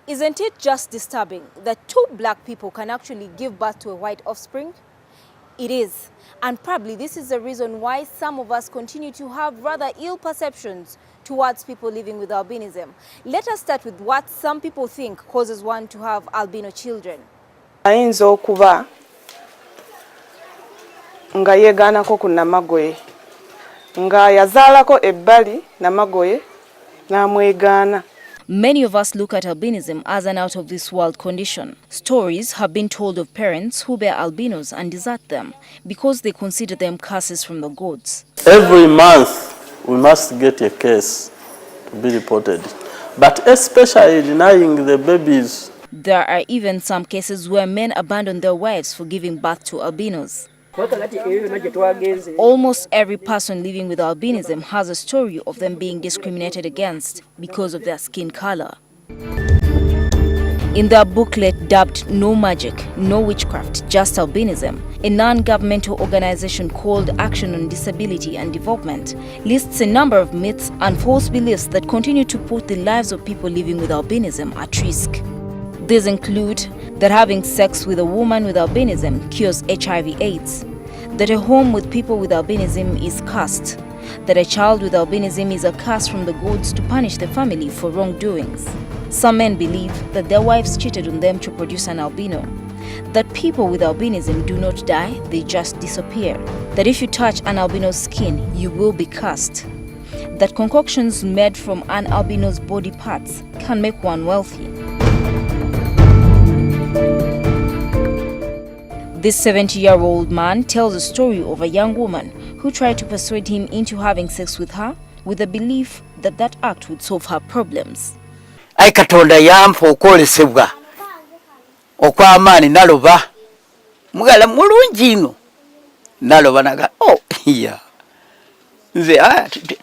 Isn't it just disturbing that two black people can actually give birth to a white offspring? It is. And probably this is the reason why some of us continue to have rather ill perceptions towards people living with albinism. Let us start with what some people think causes one to have albino children. Ayinza okuba nga yeegaanako ku Namagoye nga yazaalako ebbali Namagoye n'amwegaana. Many of us look at albinism as an out-of-this-world condition. Stories have been told of parents who bear albinos and desert them because they consider them curses from the gods. Every month we must get a case to be reported, but especially denying the babies. There are even some cases where men abandon their wives for giving birth to albinos. Almost every person living with albinism has a story of them being discriminated against because of their skin color. In their booklet dubbed No Magic, No Witchcraft, Just Albinism, a non-governmental organization called Action on Disability and Development lists a number of myths and false beliefs that continue to put the lives of people living with albinism at risk. These include that having sex with a woman with albinism cures HIV/AIDS, that a home with people with albinism is cursed, that a child with albinism is a curse from the gods to punish the family for wrongdoings. Some men believe that their wives cheated on them to produce an albino, that people with albinism do not die, they just disappear, that if you touch an albino's skin, you will be cursed, that concoctions made from an albino's body parts can make one wealthy. This 70-year-old man tells a story of a young woman who tried to persuade him into having sex with her with the belief that that act would solve her problems. Ai katonda yamfa okwolesebwa okw'amaani naloba mugala mulungi ino naloba naga nze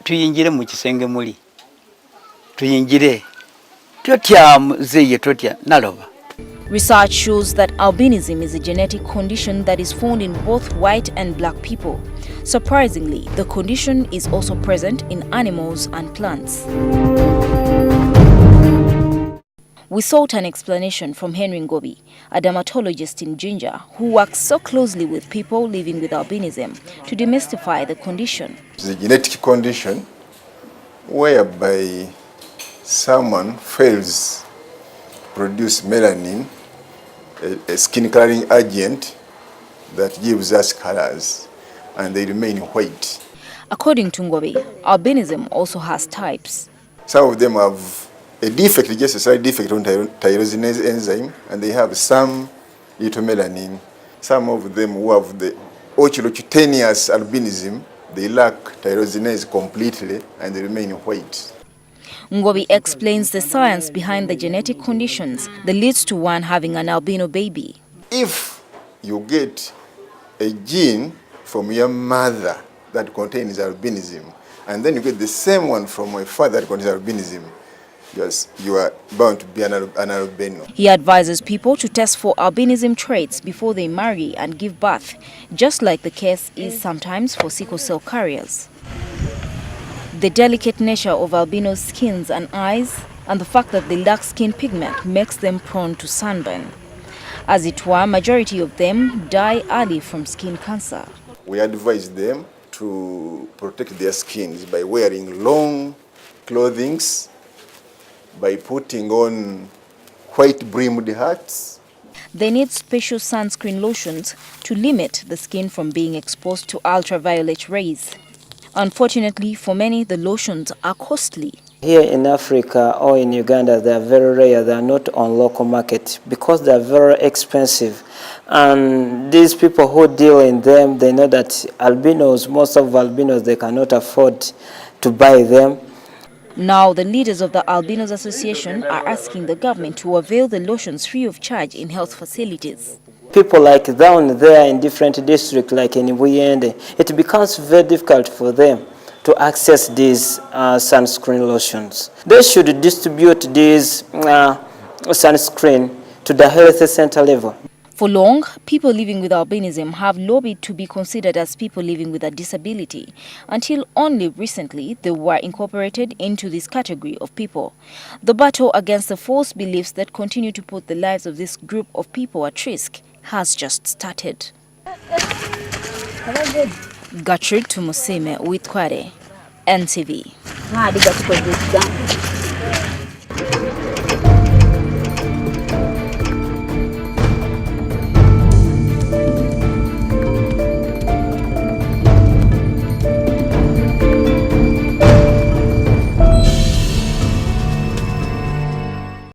tuyinjire mu kisenge muli tuyinjire totya muzeye totya naloba. Research shows that albinism is a genetic condition that is found in both white and black people. Surprisingly, the condition is also present in animals and plants. We sought an explanation from Henry Ngobi, a dermatologist in Jinja who works so closely with people living with albinism to demystify the condition. It's a genetic condition whereby someone fails to produce melanin, a skin coloring agent that gives us colors, and they remain white. According to Ngobi, albinism also has types. Some of them have a defect, just a slight defect on tyrosinase enzyme, and they have some little melanin. Some of them who have the oculocutaneous albinism, they lack tyrosinase completely, and they remain white. Ngobi explains the science behind the genetic conditions that leads to one having an albino baby. If you get a gene from your mother that contains albinism, and then you get the same one from a father that contains albinism, yes, you are bound to be an albino. He advises people to test for albinism traits before they marry and give birth, just like the case is sometimes for sickle cell carriers. The delicate nature of albino skins and eyes and the fact that they lack skin pigment makes them prone to sunburn. As it were, majority of them die early from skin cancer. We advise them to protect their skins by wearing long clothing, by putting on white brimmed hats. They need special sunscreen lotions to limit the skin from being exposed to ultraviolet rays. Unfortunately, for many, the lotions are costly. Here in Africa or in Uganda, they are very rare. They are not on local market because they are very expensive. And these people who deal in them, they know that albinos, most of albinos, they cannot afford to buy them. Now, the leaders of the Albinos Association are asking the government to avail the lotions free of charge in health facilities. People like down there in different districts, like in Buyende, it becomes very difficult for them to access these sunscreen lotions. They should distribute these sunscreen to the health center level. For long, people living with albinism have lobbied to be considered as people living with a disability, until only recently they were incorporated into this category of people. The battle against the false beliefs that continue to put the lives of this group of people at risk has just started. Gertrude Tumusime with Kware, NTV.